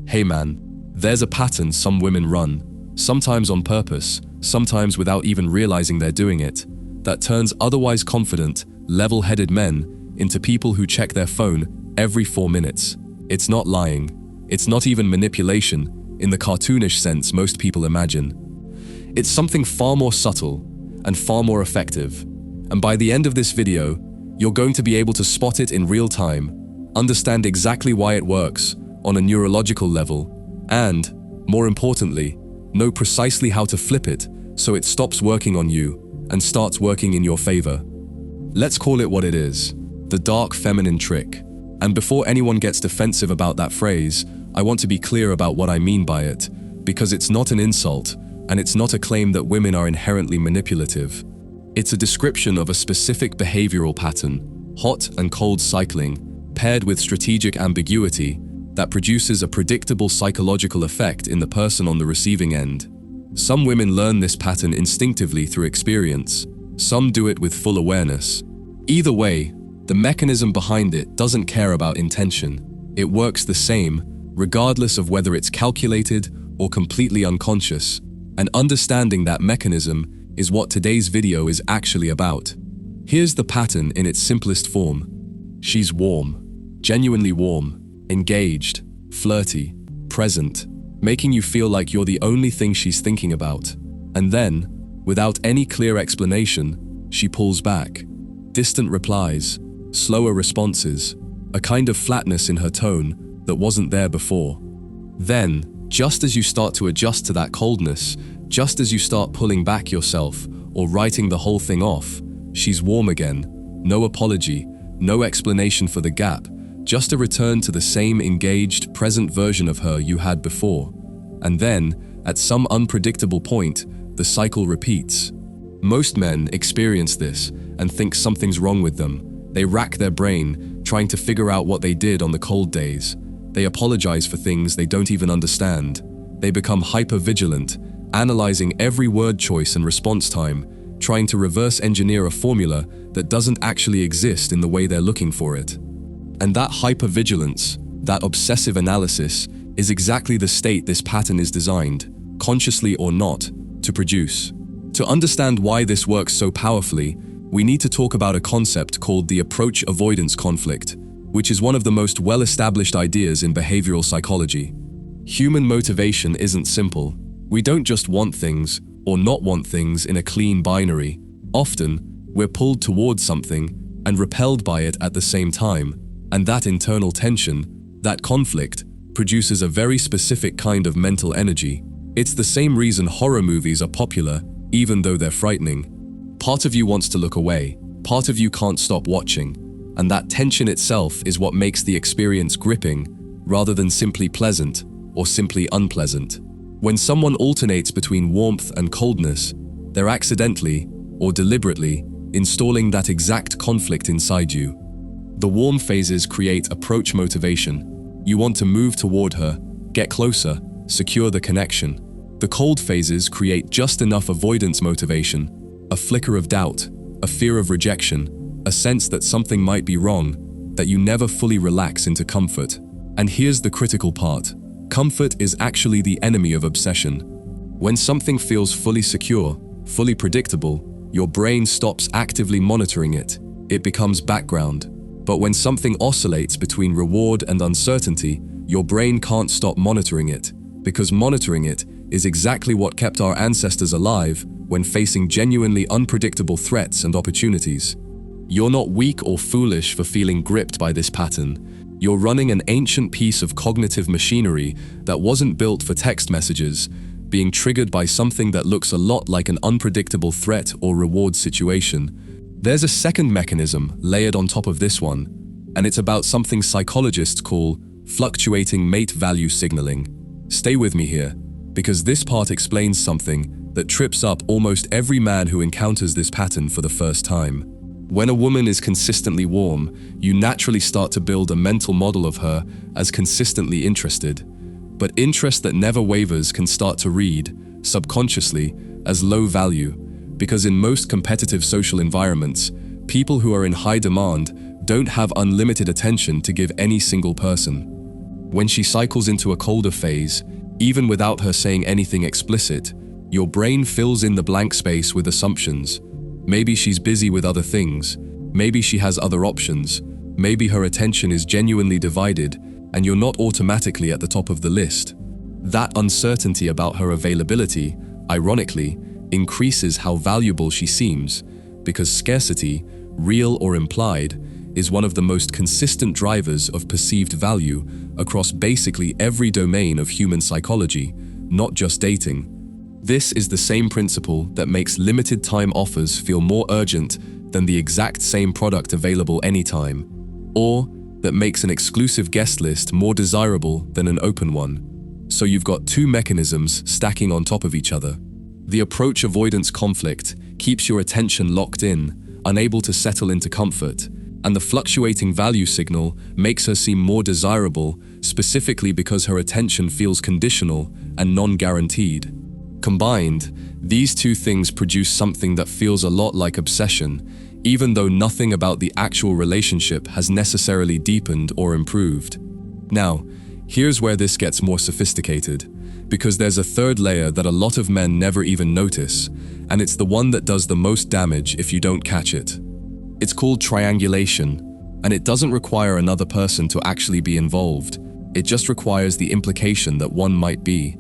Hey man, there's a pattern some women run, sometimes on purpose, sometimes without even realizing they're doing it, that turns otherwise confident, level-headed men into people who check their phone every 4 minutes. It's not lying. It's not even manipulation in the cartoonish sense most people imagine. It's something far more subtle and far more effective. And by the end of this video, you're going to be able to spot it in real time, understand exactly why it works on a neurological level, and, more importantly, know precisely how to flip it so it stops working on you and starts working in your favor. Let's call it what it is, the dark feminine trick. And before anyone gets defensive about that phrase, I want to be clear about what I mean by it, because it's not an insult, and it's not a claim that women are inherently manipulative. It's a description of a specific behavioral pattern, hot and cold cycling, paired with strategic ambiguity, that produces a predictable psychological effect in the person on the receiving end. Some women learn this pattern instinctively through experience. Some do it with full awareness. Either way, the mechanism behind it doesn't care about intention. It works the same, regardless of whether it's calculated or completely unconscious. And understanding that mechanism is what today's video is actually about. Here's the pattern in its simplest form. She's warm, genuinely warm, engaged, flirty, present, making you feel like you're the only thing she's thinking about. And then, without any clear explanation, she pulls back. Distant replies, slower responses, a kind of flatness in her tone that wasn't there before. Then, just as you start to adjust to that coldness, just as you start pulling back yourself or writing the whole thing off, she's warm again. No apology, no explanation for the gap, just a return to the same engaged, present version of her you had before. And then, at some unpredictable point, the cycle repeats. Most men experience this and think something's wrong with them. They rack their brain, trying to figure out what they did on the cold days. They apologize for things they don't even understand. They become hyper-vigilant, analyzing every word choice and response time, trying to reverse engineer a formula that doesn't actually exist in the way they're looking for it. And that hypervigilance, that obsessive analysis, is exactly the state this pattern is designed, consciously or not, to produce. To understand why this works so powerfully, we need to talk about a concept called the approach-avoidance conflict, which is one of the most well-established ideas in behavioral psychology. Human motivation isn't simple. We don't just want things or not want things in a clean binary. Often, we're pulled towards something and repelled by it at the same time. And that internal tension, that conflict, produces a very specific kind of mental energy. It's the same reason horror movies are popular, even though they're frightening. Part of you wants to look away, part of you can't stop watching, and that tension itself is what makes the experience gripping, rather than simply pleasant or simply unpleasant. When someone alternates between warmth and coldness, they're accidentally, or deliberately, installing that exact conflict inside you. The warm phases create approach motivation. You want to move toward her, get closer, secure the connection. The cold phases create just enough avoidance motivation, a flicker of doubt, a fear of rejection, a sense that something might be wrong, that you never fully relax into comfort. And here's the critical part. Comfort is actually the enemy of obsession. When something feels fully secure, fully predictable, your brain stops actively monitoring it. It becomes background. But when something oscillates between reward and uncertainty, your brain can't stop monitoring it, because monitoring it is exactly what kept our ancestors alive when facing genuinely unpredictable threats and opportunities. You're not weak or foolish for feeling gripped by this pattern. You're running an ancient piece of cognitive machinery that wasn't built for text messages, being triggered by something that looks a lot like an unpredictable threat or reward situation. There's a second mechanism layered on top of this one, and it's about something psychologists call fluctuating mate value signaling. Stay with me here, because this part explains something that trips up almost every man who encounters this pattern for the first time. When a woman is consistently warm, you naturally start to build a mental model of her as consistently interested. But interest that never wavers can start to read, subconsciously, as low value, because in most competitive social environments, people who are in high demand don't have unlimited attention to give any single person. When she cycles into a colder phase, even without her saying anything explicit, your brain fills in the blank space with assumptions. Maybe she's busy with other things. Maybe she has other options. Maybe her attention is genuinely divided, and you're not automatically at the top of the list. That uncertainty about her availability, ironically, increases how valuable she seems, because scarcity, real or implied, is one of the most consistent drivers of perceived value across basically every domain of human psychology, not just dating. This is the same principle that makes limited time offers feel more urgent than the exact same product available anytime, or that makes an exclusive guest list more desirable than an open one. So you've got two mechanisms stacking on top of each other. The approach-avoidance conflict keeps your attention locked in, unable to settle into comfort, and the fluctuating value signal makes her seem more desirable, specifically because her attention feels conditional and non-guaranteed. Combined, these two things produce something that feels a lot like obsession, even though nothing about the actual relationship has necessarily deepened or improved. Now, here's where this gets more sophisticated, because there's a third layer that a lot of men never even notice, and it's the one that does the most damage if you don't catch it. It's called triangulation, and it doesn't require another person to actually be involved. It just requires the implication that one might be.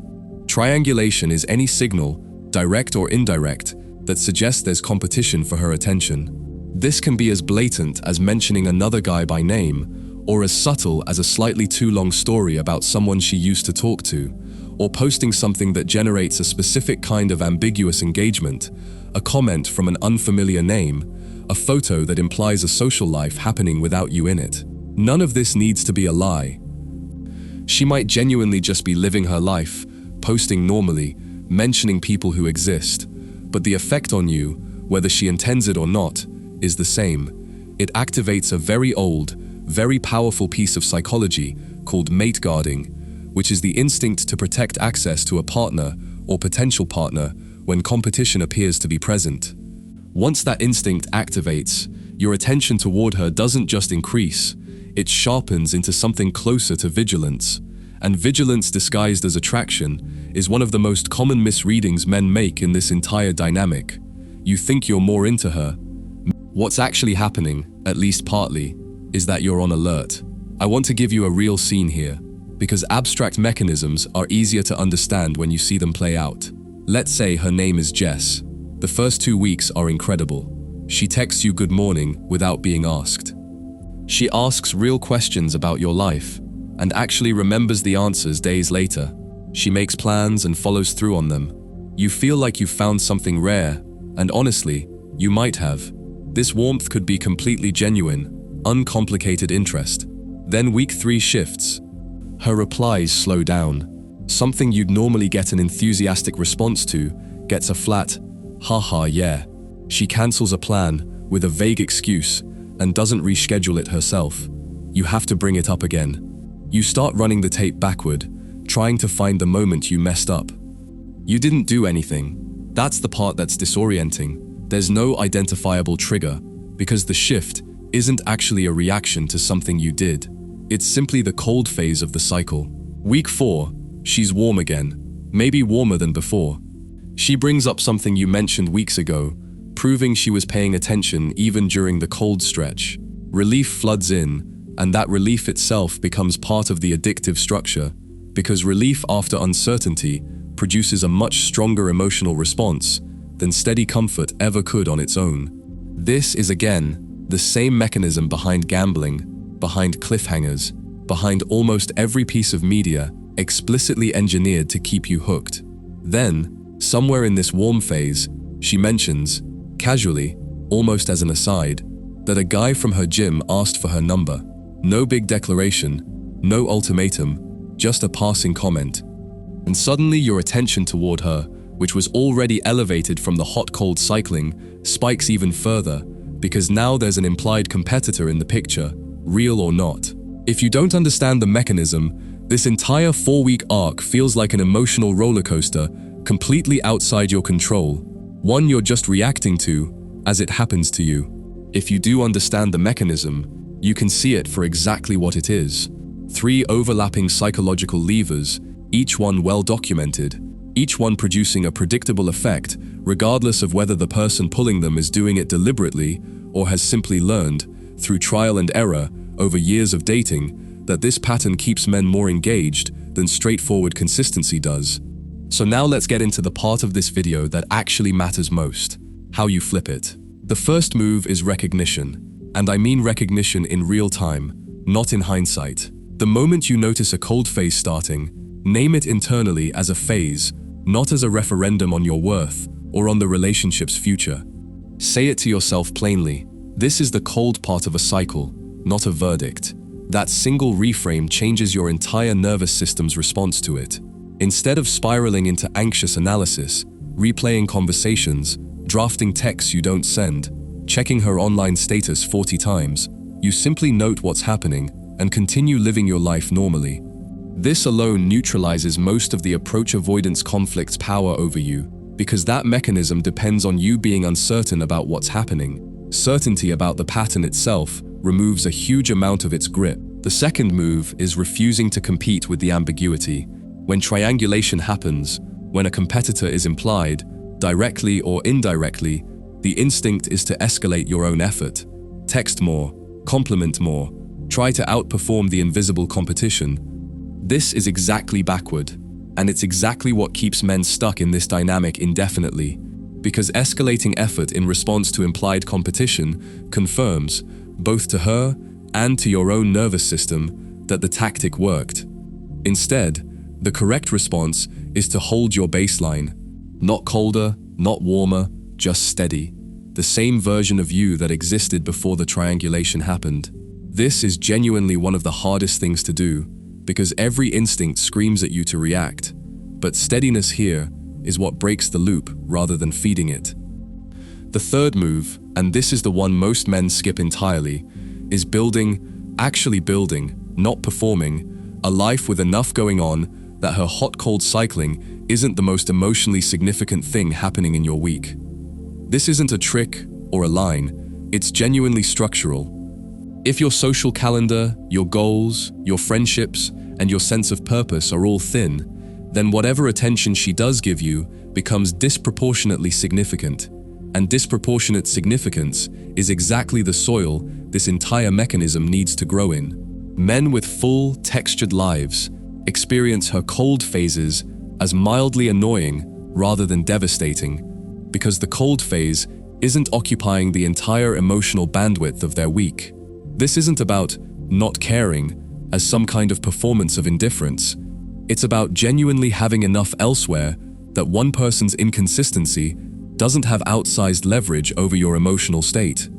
Triangulation is any signal, direct or indirect, that suggests there's competition for her attention. This can be as blatant as mentioning another guy by name, or as subtle as a slightly too long story about someone she used to talk to, or posting something that generates a specific kind of ambiguous engagement, a comment from an unfamiliar name, a photo that implies a social life happening without you in it. None of this needs to be a lie. She might genuinely just be living her life, posting normally, mentioning people who exist, but the effect on you, whether she intends it or not, is the same. It activates a very old, very powerful piece of psychology called mate guarding, which is the instinct to protect access to a partner or potential partner when competition appears to be present. Once that instinct activates, your attention toward her doesn't just increase, it sharpens into something closer to vigilance. And vigilance disguised as attraction is one of the most common misreadings men make in this entire dynamic. You think you're more into her. What's actually happening, at least partly, is that you're on alert. I want to give you a real scene here, because abstract mechanisms are easier to understand when you see them play out. Let's say her name is Jess. The first 2 weeks are incredible. She texts you good morning without being asked. She asks real questions about your life, and actually remembers the answers days later. She makes plans and follows through on them. You feel like you've found something rare, and honestly, you might have. This warmth could be completely genuine, uncomplicated interest. Then week 3 shifts. Her replies slow down. Something you'd normally get an enthusiastic response to gets a flat, haha, yeah. She cancels a plan with a vague excuse and doesn't reschedule it herself. You have to bring it up again. You start running the tape backward, trying to find the moment you messed up. You didn't do anything. That's the part that's disorienting. There's no identifiable trigger, because the shift isn't actually a reaction to something you did. It's simply the cold phase of the cycle. Week 4, she's warm again, maybe warmer than before. She brings up something you mentioned weeks ago, proving she was paying attention even during the cold stretch. Relief floods in, and that relief itself becomes part of the addictive structure, because relief after uncertainty produces a much stronger emotional response than steady comfort ever could on its own. This is again the same mechanism behind gambling, behind cliffhangers, behind almost every piece of media explicitly engineered to keep you hooked. Then, somewhere in this warm phase, she mentions, casually, almost as an aside, that a guy from her gym asked for her number. No big declaration, no ultimatum, just a passing comment. And suddenly your attention toward her, which was already elevated from the hot-cold cycling, spikes even further, because now there's an implied competitor in the picture, real or not. If you don't understand the mechanism, this entire 4-week arc feels like an emotional roller coaster, completely outside your control, one you're just reacting to as it happens to you. If you do understand the mechanism, you can see it for exactly what it is. 3 overlapping psychological levers, each one well documented, each one producing a predictable effect, regardless of whether the person pulling them is doing it deliberately or has simply learned, through trial and error, over years of dating, that this pattern keeps men more engaged than straightforward consistency does. So now let's get into the part of this video that actually matters most: how you flip it. The first move is recognition, and I mean recognition in real time, not in hindsight. The moment you notice a cold phase starting, name it internally as a phase, not as a referendum on your worth or on the relationship's future. Say it to yourself plainly: this is the cold part of a cycle, not a verdict. That single reframe changes your entire nervous system's response to it. Instead of spiraling into anxious analysis, replaying conversations, drafting texts you don't send, checking her online status 40 times, you simply note what's happening and continue living your life normally. This alone neutralizes most of the approach-avoidance conflict's power over you, because that mechanism depends on you being uncertain about what's happening. Certainty about the pattern itself removes a huge amount of its grip. The second move is refusing to compete with the ambiguity. When triangulation happens, when a competitor is implied, directly or indirectly, the instinct is to escalate your own effort. Text more, compliment more, try to outperform the invisible competition. This is exactly backward, and it's exactly what keeps men stuck in this dynamic indefinitely, because escalating effort in response to implied competition confirms, both to her and to your own nervous system, that the tactic worked. Instead, the correct response is to hold your baseline. Not colder, not warmer, just steady. The same version of you that existed before the triangulation happened. This is genuinely one of the hardest things to do, because every instinct screams at you to react. But steadiness here is what breaks the loop rather than feeding it. The third move, and this is the one most men skip entirely, is building, actually building, not performing, a life with enough going on that her hot-cold cycling isn't the most emotionally significant thing happening in your week. This isn't a trick or a line, it's genuinely structural. If your social calendar, your goals, your friendships, and your sense of purpose are all thin, then whatever attention she does give you becomes disproportionately significant. And disproportionate significance is exactly the soil this entire mechanism needs to grow in. Men with full, textured lives experience her cold phases as mildly annoying rather than devastating, because the cold phase isn't occupying the entire emotional bandwidth of their week. This isn't about not caring as some kind of performance of indifference. It's about genuinely having enough elsewhere that one person's inconsistency doesn't have outsized leverage over your emotional state.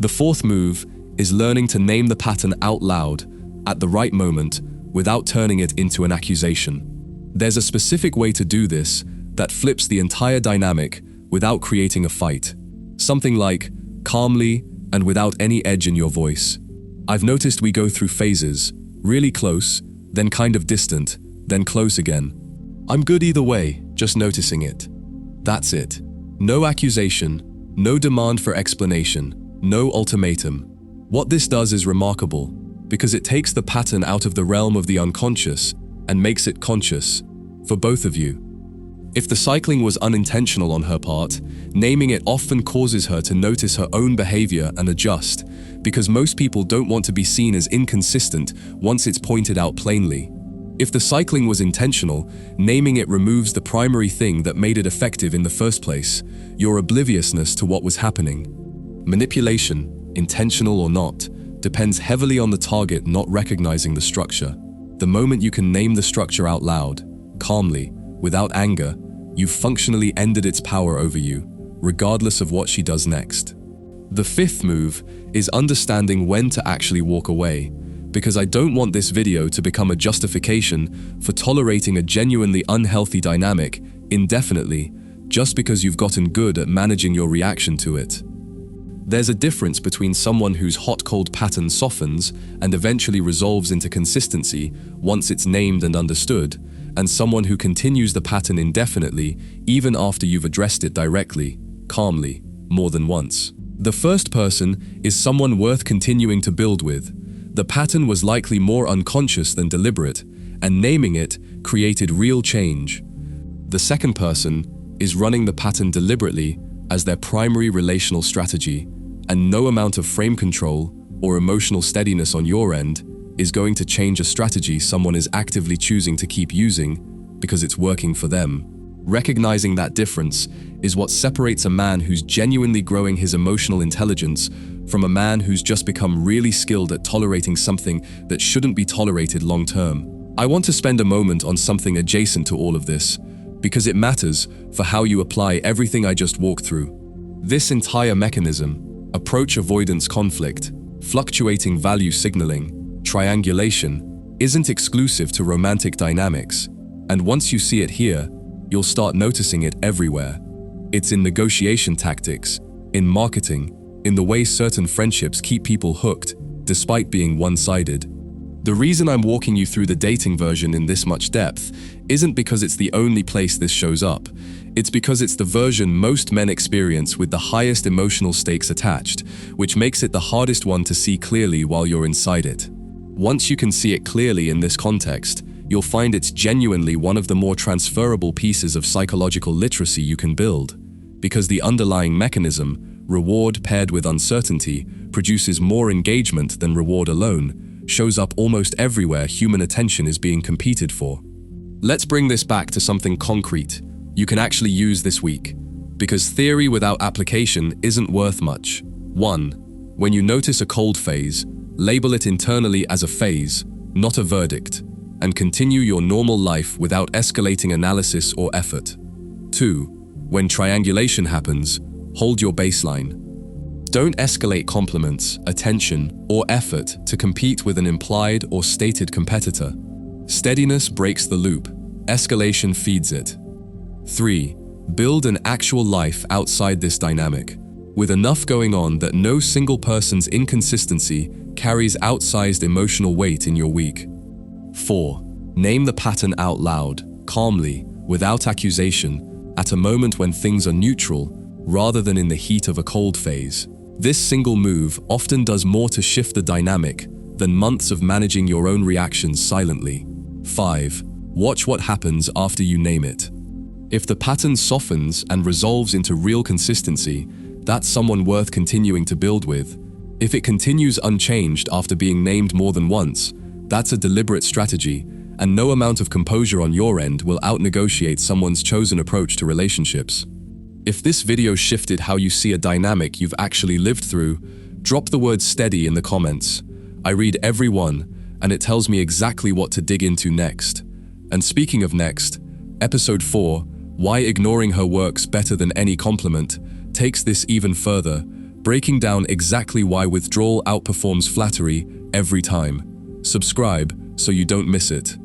The fourth move is learning to name the pattern out loud at the right moment without turning it into an accusation. There's a specific way to do this that flips the entire dynamic without creating a fight. Something like, calmly and without any edge in your voice: "I've noticed we go through phases, really close, then kind of distant, then close again. I'm good either way, just noticing it." That's it. No accusation, no demand for explanation, no ultimatum. What this does is remarkable, because it takes the pattern out of the realm of the unconscious and makes it conscious, for both of you. If the cycling was unintentional on her part, naming it often causes her to notice her own behavior and adjust, because most people don't want to be seen as inconsistent once it's pointed out plainly. If the cycling was intentional, naming it removes the primary thing that made it effective in the first place: your obliviousness to what was happening. Manipulation, intentional or not, depends heavily on the target not recognizing the structure. The moment you can name the structure out loud, calmly, without anger, you've functionally ended its power over you, regardless of what she does next. The fifth move is understanding when to actually walk away, because I don't want this video to become a justification for tolerating a genuinely unhealthy dynamic indefinitely just because you've gotten good at managing your reaction to it. There's a difference between someone whose hot-cold pattern softens and eventually resolves into consistency once it's named and understood, and someone who continues the pattern indefinitely even after you've addressed it directly, calmly, more than once. The first person is someone worth continuing to build with, The pattern was likely more unconscious than deliberate, and naming it created real change. The second person is running the pattern deliberately as their primary relational strategy, and no amount of frame control or emotional steadiness on your end is going to change a strategy someone is actively choosing to keep using because it's working for them. Recognizing that difference is what separates a man who's genuinely growing his emotional intelligence from a man who's just become really skilled at tolerating something that shouldn't be tolerated long term. I want to spend a moment on something adjacent to all of this, because it matters for how you apply everything I just walked through. This entire mechanism, approach-avoidance conflict, fluctuating value signaling, triangulation, isn't exclusive to romantic dynamics, and once you see it here, you'll start noticing it everywhere. It's in negotiation tactics, in marketing, in the way certain friendships keep people hooked, despite being one-sided. The reason I'm walking you through the dating version in this much depth isn't because it's the only place this shows up. It's because it's the version most men experience with the highest emotional stakes attached, which makes it the hardest one to see clearly while you're inside it. Once you can see it clearly in this context, you'll find it's genuinely one of the more transferable pieces of psychological literacy you can build, because the underlying mechanism, reward paired with uncertainty, produces more engagement than reward alone, shows up almost everywhere human attention is being competed for. Let's bring this back to something concrete you can actually use this week, because theory without application isn't worth much. 1. When you notice a cold phase, label it internally as a phase, not a verdict, and continue your normal life without escalating analysis or effort. 2. When triangulation happens, hold your baseline. Don't escalate compliments, attention, or effort to compete with an implied or stated competitor. Steadiness breaks the loop. Escalation feeds it. 3. Build an actual life outside this dynamic, with enough going on that no single person's inconsistency carries outsized emotional weight in your week. 4. Name the pattern out loud, calmly, without accusation, at a moment when things are neutral, rather than in the heat of a cold phase. This single move often does more to shift the dynamic than months of managing your own reactions silently. 5. Watch what happens after you name it. If the pattern softens and resolves into real consistency, that's someone worth continuing to build with. If it continues unchanged after being named more than once, that's a deliberate strategy, and no amount of composure on your end will out-negotiate someone's chosen approach to relationships. If this video shifted how you see a dynamic you've actually lived through, drop the word steady in the comments. I read every one, and it tells me exactly what to dig into next. And speaking of next, episode 4, Why Ignoring Her Works Better Than Any Compliment, takes this even further, breaking down exactly why withdrawal outperforms flattery every time. Subscribe so you don't miss it.